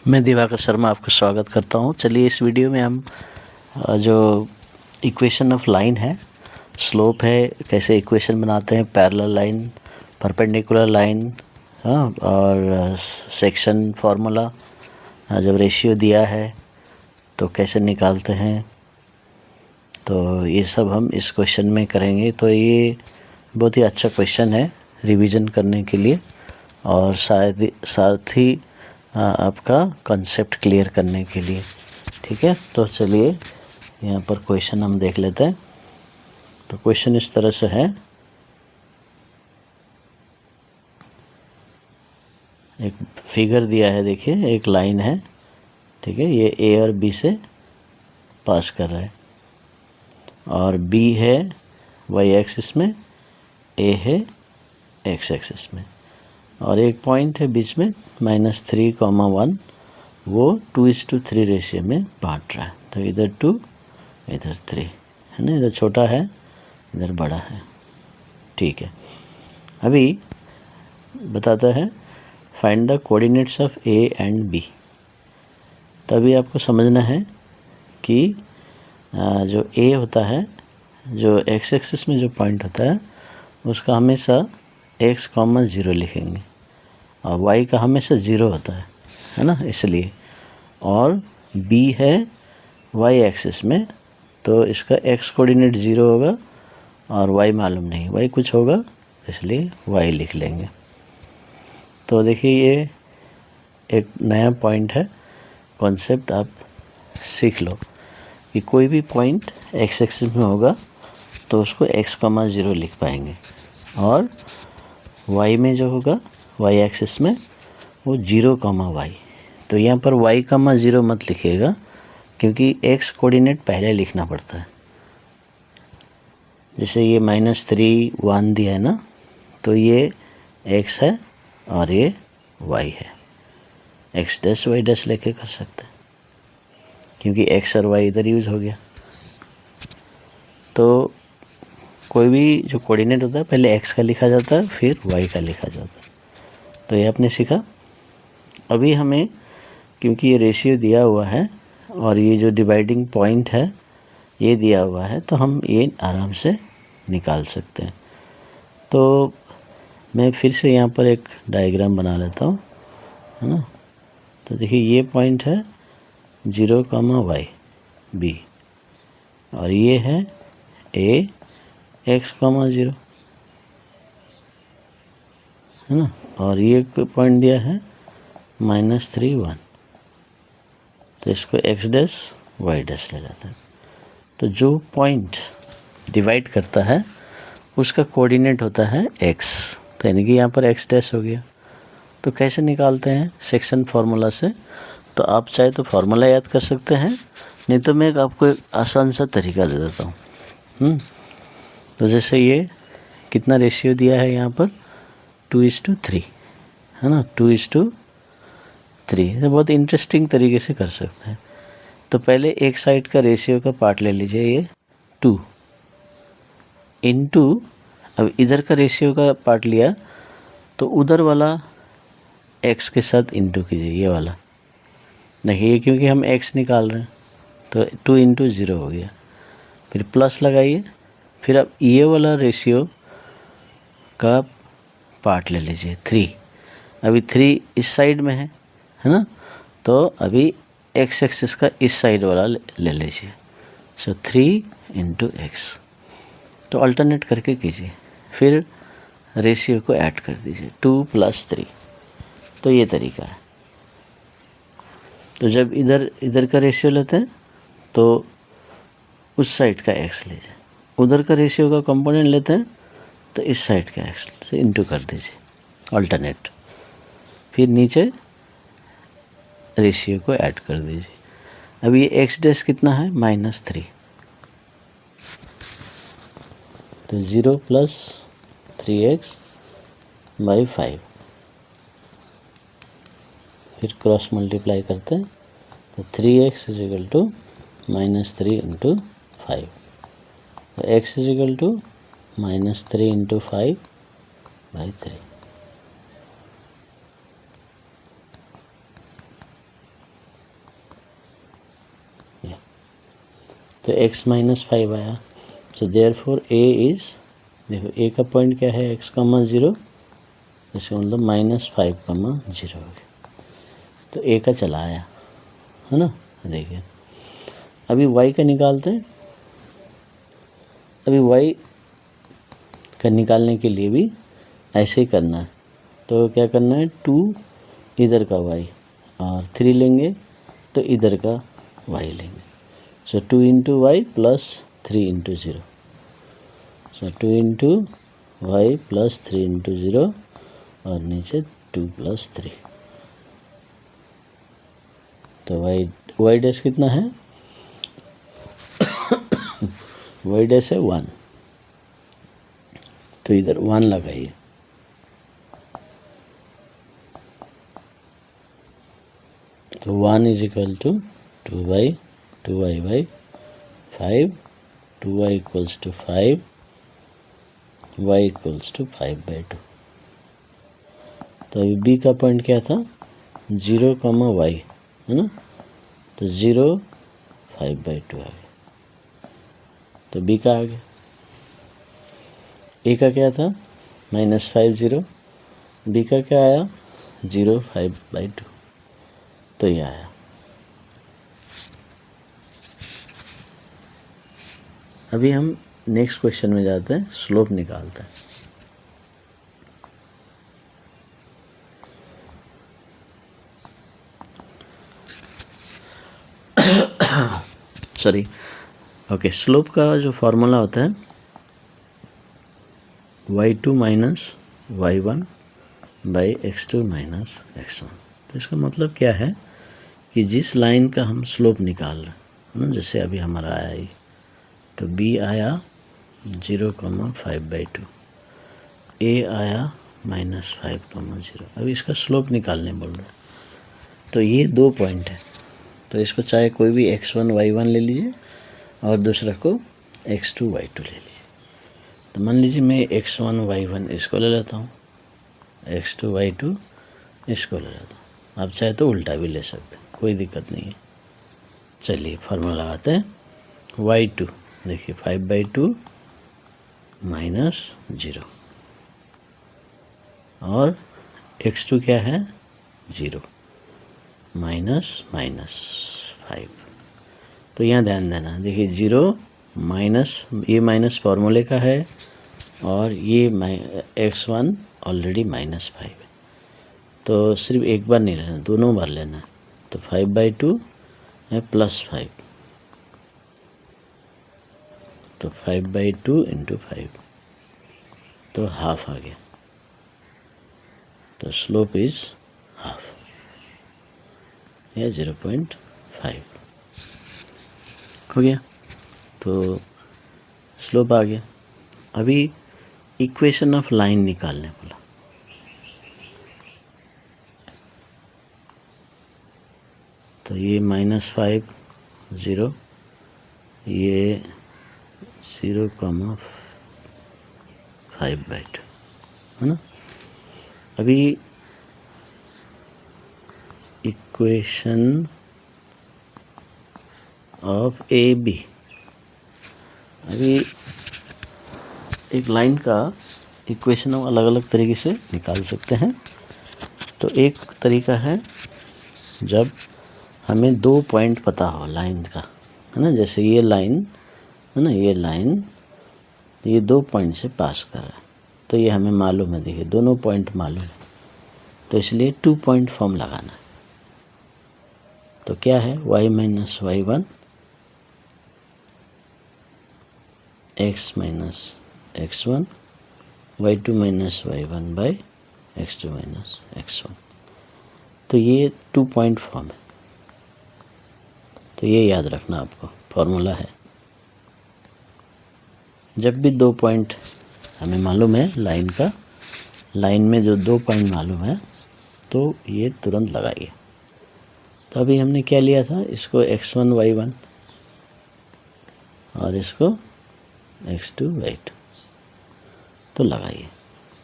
मैं दिवाकर शर्मा आपका स्वागत करता हूं। चलिए इस वीडियो में हम जो इक्वेशन ऑफ लाइन है, स्लोप है, कैसे इक्वेशन बनाते हैं, पैरेलल लाइन, परपेंडिकुलर लाइन, हाँ, और सेक्शन फार्मूला, जब रेशियो दिया है तो कैसे निकालते हैं, तो ये सब हम इस क्वेश्चन में करेंगे। तो ये बहुत ही अच्छा क्वेश्चन है रिवीजन करने के लिए और शायद साथ ही आपका कंसेप्ट क्लियर करने के लिए। ठीक है, तो चलिए यहाँ पर क्वेश्चन हम देख लेते हैं। तो क्वेश्चन इस तरह से है, एक फिगर दिया है, देखिए एक लाइन है, ठीक है, ये ए और बी से पास कर रहा है और बी है वाई एक्सिस में, ए है एक्स एक्सिस में, और एक पॉइंट है बीच में -3,1, वो 2:3 रेशियो में बांट रहा है। तो इधर 2 इधर 3 है ना, इधर छोटा है इधर बड़ा है। ठीक है, अभी बताता है find the coordinates of A and B. तो अभी आपको समझना है कि जो ए होता है, जो एक्स एक्सिस में जो पॉइंट होता है उसका हमेशा x,0 लिखेंगे और y का हमेशा 0 होता है ना, इसलिए। और b है y एक्सिस में, तो इसका x कोऑर्डिनेट 0 होगा और y मालूम नहीं, y कुछ होगा, इसलिए y लिख लेंगे। तो देखिए ये एक नया पॉइंट है, कॉन्सेप्ट आप सीख लो कि कोई भी पॉइंट x एक्सिस में होगा तो उसको x,0 लिख पाएंगे और y में जो होगा y एक्सिस में वो 0,y। तो यहाँ पर y,0 मत लिखिएगा क्योंकि x कोऑर्डिनेट पहले लिखना पड़ता है। जैसे ये -3,1 दिया है ना, तो ये x है और ये y है, x डैश y डैश लेके कर सकते हैं क्योंकि x और y इधर यूज़ हो गया। तो कोई भी जो कोऑर्डिनेट होता है पहले x का लिखा जाता है फिर y का लिखा जाता है। तो ये आपने सीखा। अभी हमें, क्योंकि ये रेशियो दिया हुआ है और ये जो डिवाइडिंग पॉइंट है ये दिया हुआ है, तो हम ये आराम से निकाल सकते हैं। तो मैं फिर से यहाँ पर एक डायग्राम बना लेता हूँ, है ना। तो देखिए ये पॉइंट है 0,y b और ये है a x,0 है ना, और ये पॉइंट दिया है -3,1, तो इसको x डैश y डैश ले लेते हैं। तो जो पॉइंट डिवाइड करता है उसका कोऑर्डिनेट होता है x, तो यानी कि यहाँ पर x डैश हो गया। तो कैसे निकालते हैं? सेक्शन फार्मूला से। तो आप चाहे तो फार्मूला याद कर सकते हैं, नहीं तो मैं आपको एक आसान सा तरीका दे देता हूँ। तो जैसे ये कितना रेशियो दिया है यहाँ पर 2:3 है ना, 2:3। तो बहुत इंटरेस्टिंग तरीके से कर सकते हैं। तो पहले एक साइड का रेशियो का पार्ट ले लीजिए, ये 2 इंटू, अब इधर का रेशियो का पार्ट लिया तो उधर वाला x के साथ इंटू कीजिए, ये वाला। देखिए क्योंकि हम x निकाल रहे हैं तो 2 इंटू 0 हो गया, फिर प्लस लगाइए, फिर अब ये वाला रेशियो का पार्ट ले लीजिए 3। अभी 3 इस साइड में है ना, तो अभी x एक्सिस का इस साइड वाला ले लीजिए। सो 3 इंटू एक्स, तो अल्टरनेट करके कीजिए, फिर रेशियो को ऐड कर दीजिए 2 + 3। तो ये तरीका है। तो जब इधर का रेशियो लेते हैं तो उस साइड का x लीजिए, उधर का रेशियो का कंपोनेंट लेते हैं तो इस साइड का x से इंटू कर दीजिए, अल्टरनेट, फिर नीचे रेशियो को ऐड कर दीजिए। अब ये x डैश कितना है -3, तो 0 + 3x / 5, फिर क्रॉस मल्टीप्लाई करते हैं तो 3x = -3 × 5, तो x = -3 × 5/3। तो x माइनस 5 आया। सो देयरफॉर a इज़, देखो a का पॉइंट क्या है, x कमा 0, इसका मतलब -5 कमा 0 हो गया। तो a का चला आया, है ना। देखिए अभी y का निकालते हैं। अभी y का निकालने के लिए भी ऐसे ही करना है। तो क्या करना है, 2 इधर का y और 3 लेंगे तो इधर का y लेंगे। सो 2 इंटू वाई प्लस 3 इंटू 0। सो 2 इंटू वाई प्लस 3 इंटू 0 और नीचे 2 प्लस 3। तो वाई डैश कितना है, वाई डैश है 1, तो इधर 1 लगाइए। तो 1 is equal to 2y by 5, 2y equals to 5, y equals to 5/2। तो अभी b का पॉइंट क्या था, 0, y, है ना। तो 0, 5/2 आ गया। तो b का आ गया। a का क्या था, -5 0, b का क्या आया, 0, 5/2। तो ये आया। अभी हम नेक्स्ट क्वेश्चन में जाते हैं, स्लोप निकालते हैं। Sorry, okay. स्लोप का जो फॉर्मूला होता है y2 minus y1 by x2 minus x1। तो इसका मतलब क्या है कि जिस लाइन का हम स्लोप निकाल रहे हैं ना, जैसे अभी हमारा आया ही, तो b आया 0,5/2, a आया -5,0। अब इसका स्लोप निकालने बोल रहे हैं। तो ये 2 पॉइंट है, तो इसको चाहे कोई भी x1 y1 ले लीजिए और दूसरा को x2 y2 ले लीजिए। तो मान लीजिए मैं x1 y1 इसको ले लेता हूँ, x2 y2 इसको ले लेता हूँ। आप चाहे तो उल्टा भी ले सकते हैं, कोई दिक्कत नहीं है। चलिए फार्मूला लगाते हैं। y2 देखिए 5/2 माइनस 0 और x2 क्या है, 0 माइनस 5। तो यहाँ ध्यान देना, देखिए 0 माइनस, ये माइनस फार्मूले का है और ये x1 ऑलरेडी -5 है। तो सिर्फ एक बार नहीं लेना, दोनों बार लेना है। तो 5/2 है +5, तो 5/2 इंटू 5, तो हाफ आ गया। तो स्लोप इज हाफ या 0.5 हो गया। तो स्लोप आ गया। अभी इक्वेशन ऑफ लाइन निकालने बोला। तो ये -5 0, ये 0,5/2 है ना। अभी इक्वेशन ऑफ ए बी, अभी एक लाइन का इक्वेशन हम अलग अलग तरीके से निकाल सकते हैं। तो एक तरीका है जब हमें 2 पॉइंट पता हो लाइन का, है ना। जैसे ये लाइन है ना, ये लाइन ये 2 पॉइंट से पास कर रहा है, तो ये हमें मालूम है, देखिए दोनों पॉइंट मालूम है, तो इसलिए 2 पॉइंट फॉर्म लगाना है। तो क्या है, y minus y1 x minus x1 y2 minus y1 by x2 minus x1। तो ये 2 पॉइंट फॉर्म है। तो ये याद रखना, आपको फॉर्मूला है। जब भी 2 पॉइंट हमें मालूम है लाइन का, लाइन में जो 2 पॉइंट मालूम है, तो ये तुरंत लगाइए। तो अभी हमने क्या लिया था, इसको x1 y1 और इसको x2 y2, तो लगाइए।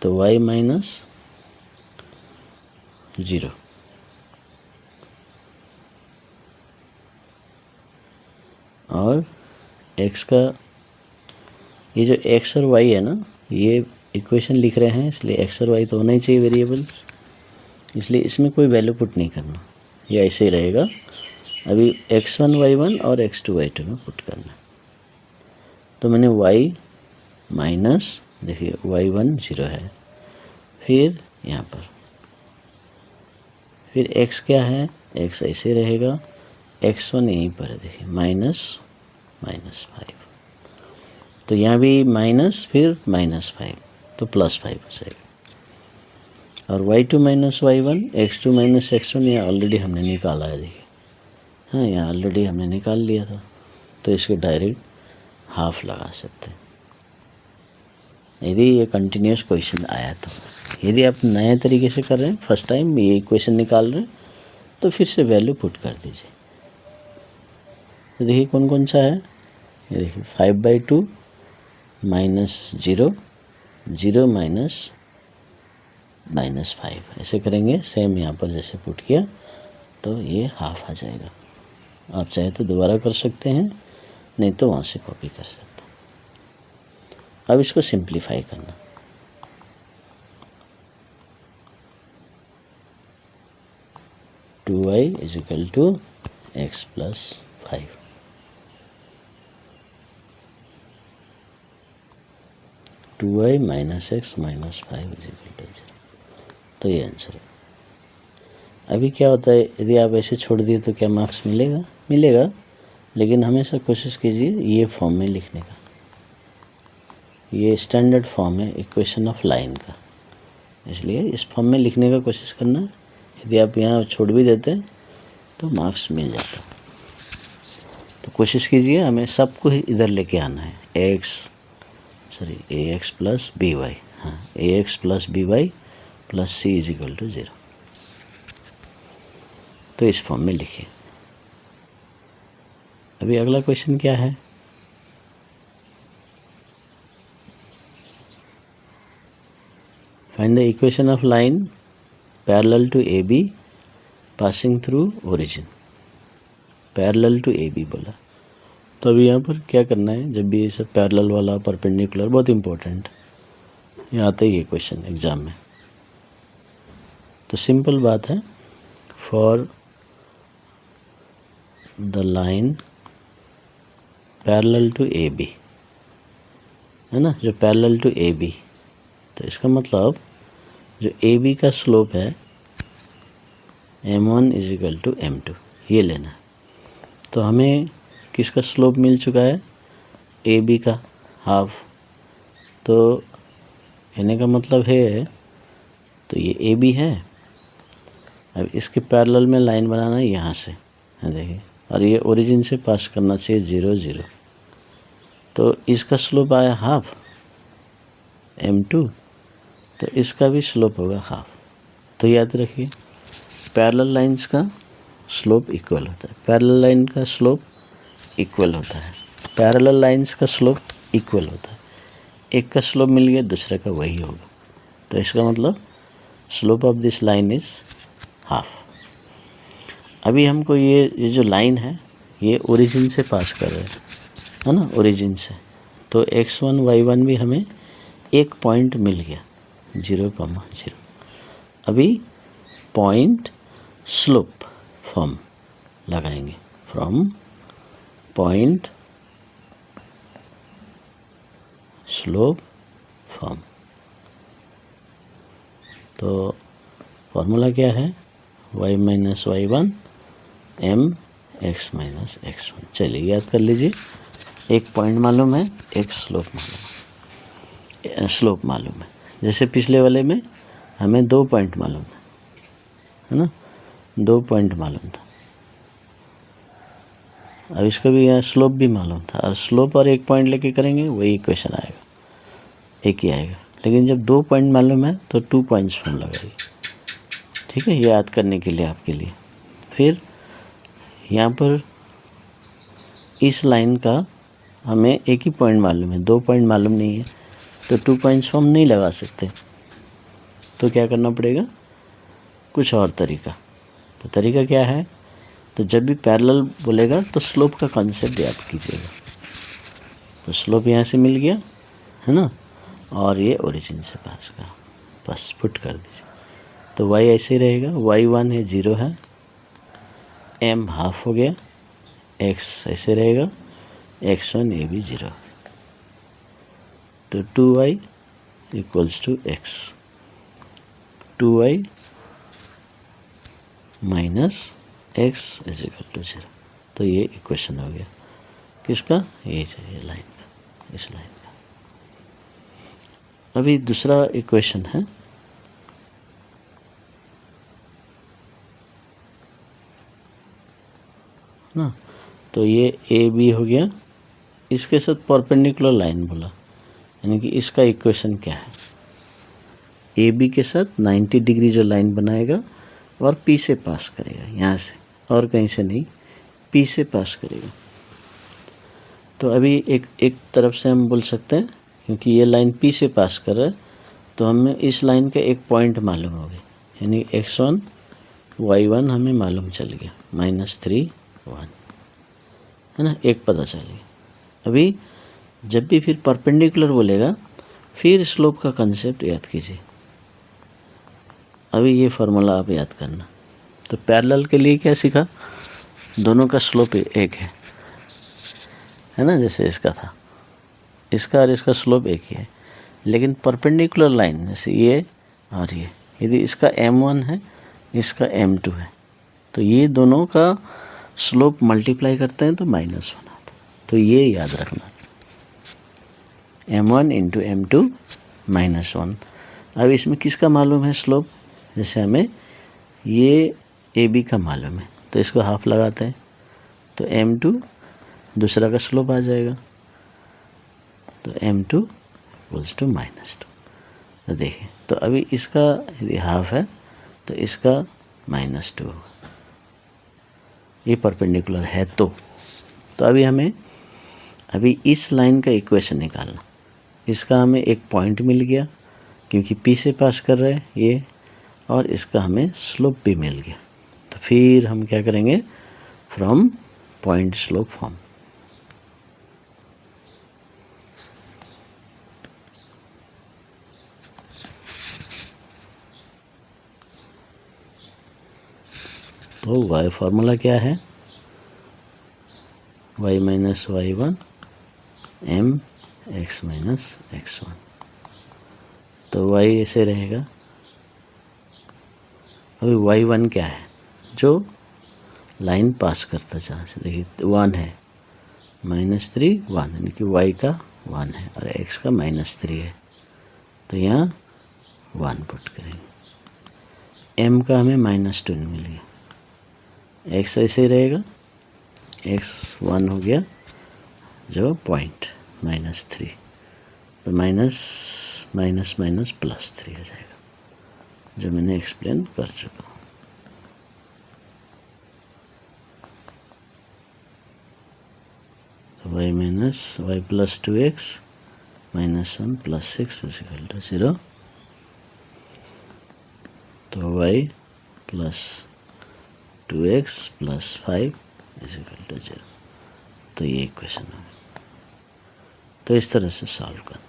तो y माइनस 0 और एक्स का ये जो एक्स और वाई है ना, ये इक्वेशन लिख रहे हैं, इसलिए एक्स और वाई तो होना ही चाहिए वेरिएबल्स, इसलिए इसमें कोई वैल्यू पुट नहीं करना, ये ऐसे ही रहेगा। अभी x1 y1 और x2 y2 में पुट करना। तो मैंने y माइनस, देखिए y1 0 है, फिर यहाँ पर फिर x क्या है, x ऐसे रहेगा, x1 यहीं पर है, देखिए -5, तो यहाँ भी माइनस फिर -5, तो +5 हो जाएगा। और y2 minus y1, x2 minus x1 यहाँ ऑलरेडी हमने निकाला है, देखिए हाँ यहाँ ऑलरेडी हमने निकाल लिया था, तो इसको डायरेक्ट हाफ लगा सकते हैं यदि ये कंटिन्यूस क्वेश्चन आया तो। यदि आप नए तरीके से कर रहे हैं, फर्स्ट टाइम ये इक्वेशन निकाल रहे हैं, तो फिर से वैल्यू पुट कर दीजिए। तो देखिए कौन कौन सा है, ये देखिए 5/2 -0, 0 -5 ऐसे करेंगे, सेम यहाँ पर जैसे पुट किया, तो ये हाफ आ जाएगा। आप चाहे तो दोबारा कर सकते हैं, नहीं तो वहाँ से कॉपी कर सकते हैं। अब इसको सिंप्लीफाई करना, two y = x + 5, two y - x - 5 = 0, तो ये आंसर है। अभी क्या होता है, यदि आप ऐसे छोड़ दिए तो क्या मार्क्स मिलेगा, लेकिन हमेशा कोशिश कीजिए ये फॉर्म में लिखने का। ये स्टैंडर्ड फॉर्म है इक्वेशन ऑफ लाइन का, इसलिए इस फॉर्म में लिखने का कोशिश करना। यदि आप यहाँ छोड़ भी देते हैं तो मार्क्स मिल जाता। तो कोशिश कीजिए, हमें सबको इधर लेके आना है, ax + by, हाँ ax + by + c = 0, तो इस फॉर्म में लिखिए। अभी अगला क्वेश्चन क्या है, find the equation of line parallel to AB passing through origin. Parallel to AB बोला, तो अभी यहाँ पर क्या करना है, जब भी ये सब पैरेलल वाला, परपेंडिकुलर बहुत इंपॉर्टेंट, ये आता ही ये क्वेश्चन एग्जाम में। तो सिंपल बात है, for the line parallel to AB, है ना, जो पैरेलल टू AB, तो इसका मतलब जो AB का स्लोप है m1 = m2, ये लेना है। तो हमें किसका स्लोप मिल चुका है, AB का हाफ, तो कहने का मतलब है, तो ये AB है। अब इसके पैरेलल में लाइन बनाना है यहाँ से, देखिए, और ये ओरिजिन से पास करना चाहिए 0 0, तो इसका स्लोप आया हाफ m2, तो इसका भी स्लोप होगा हाफ। तो याद रखिए, पैरेलल लाइंस का स्लोप इक्वल होता है, पैरेलल लाइन का स्लोप इक्वल होता है, पैरेलल लाइंस का स्लोप इक्वल होता है। एक का स्लोप मिल गया, दूसरे का वही होगा, तो इसका मतलब slope of this line is half. अभी हमको ये जो लाइन है, ये ओरिजिन से पास कर रहे है ना, ओरिजिन से, तो x1 y1 भी हमें एक पॉइंट मिल गया 0,0। अभी पॉइंट स्लोप फॉर्म लगाएंगे, फ्रॉम पॉइंट स्लोप फॉर्म। तो फॉर्मूला क्या है, y - y1 m x - x1। चलिए याद कर लीजिए, एक पॉइंट मालूम है, एक स्लोप मालूम है। जैसे पिछले वाले में हमें 2 पॉइंट मालूम है ना, 2 पॉइंट मालूम था। अब इसका भी यहाँ स्लोप भी मालूम था, और स्लोप और एक पॉइंट लेके करेंगे वही इक्वेशन आएगा, एक ही आएगा। लेकिन जब 2 पॉइंट मालूम है तो 2 पॉइंट्स फॉर्म लगाइए, ठीक है, ये याद करने के लिए आपके लिए। फिर यहाँ पर इस लाइन का हमें एक ही पॉइंट मालूम है, 2 पॉइंट मालूम नहीं है, तो 2 पॉइंट्स हम नहीं लगा सकते, तो क्या करना पड़ेगा, कुछ और तरीका। तो तरीका क्या है, तो जब भी पैरेलल बोलेगा तो स्लोप का कॉन्सेप्ट याद कीजिएगा। तो स्लोप यहाँ से मिल गया है ना, और ये ओरिजिन से पास का, बस पुट कर दीजिए। तो y ऐसे ही रहेगा, y1 है 0 है, m हाफ हो गया, x ऐसे रहेगा, x1 ये भी 0। तो 2y equals to x, 2y minus x is equal to 0। तो ये इक्वेशन हो गया किसका, ये चाहिए लाइन का, इस लाइन का। अभी दूसरा इक्वेशन है ना, तो ये ए बी हो गया, इसके साथ परपेंडिकुलर लाइन बोला, यानी कि इसका इक्वेशन क्या है, ए बी के साथ 90 डिग्री जो लाइन बनाएगा और पी से पास करेगा, यहाँ से और कहीं से नहीं, पी से पास करेगा। तो अभी एक तरफ से हम बोल सकते हैं, क्योंकि ये लाइन पी से पास कर रहा है, तो हमें इस लाइन का एक पॉइंट मालूम हो गया, यानी x1 y1 हमें मालूम चल गया, -3 1 है ना, एक पता चल गया। अभी जब भी फिर परपेंडिकुलर बोलेगा, फिर स्लोप का कंसेप्ट याद कीजिए। अभी ये फार्मूला आप याद करना। तो पैरेलल के लिए क्या सीखा, दोनों का स्लोप एक है ना, जैसे इसका था, इसका और इसका स्लोप एक ही है। लेकिन परपेंडिकुलर लाइन जैसे ये और ये, यदि इसका m1 है, इसका m2 है, तो ये दोनों का स्लोप मल्टीप्लाई करते हैं तो -1 आता है। तो ये याद रखना, m1 इंटू m2 -1। अब इसमें किसका मालूम है स्लोप, जैसे हमें ये AB का मालूम है, तो इसको हाफ लगाते हैं, तो m2 दूसरा का स्लोप आ जाएगा, तो m2 इक्वल्स टू -2। तो देखिए, तो अभी इसका यदि हाफ है तो इसका -2 होगा, ये परपेंडिकुलर है। तो अभी हमें इस लाइन का इक्वेशन निकालना, इसका हमें एक पॉइंट मिल गया क्योंकि P से पास कर रहे हैं ये, और इसका हमें स्लोप भी मिल गया। तो फिर हम क्या करेंगे, फ्रॉम पॉइंट स्लोप फॉर्म। तो y फार्मूला क्या है, y minus y1 m x minus x1। तो y ऐसे रहेगा। अभी y1 क्या है, जो लाइन पास करता जहाँ से, देखिए 1 है, -3 1, यानी कि y का 1 है और x का -3 है, तो यहाँ 1 पुट करेंगे। m का हमें -2 मिल गया, x ऐसे ही रहेगा, x 1 हो गया जो पॉइंट -3, तो +3 हो जाएगा, जो मैंने एक्सप्लेन कर चुका हूँ। तो y minus y plus 2x -1 + 6 = 0। तो y प्लस 2x + 5 = 0। तो ये इक्वेशन है। तो इस तरह से सॉल्व करना।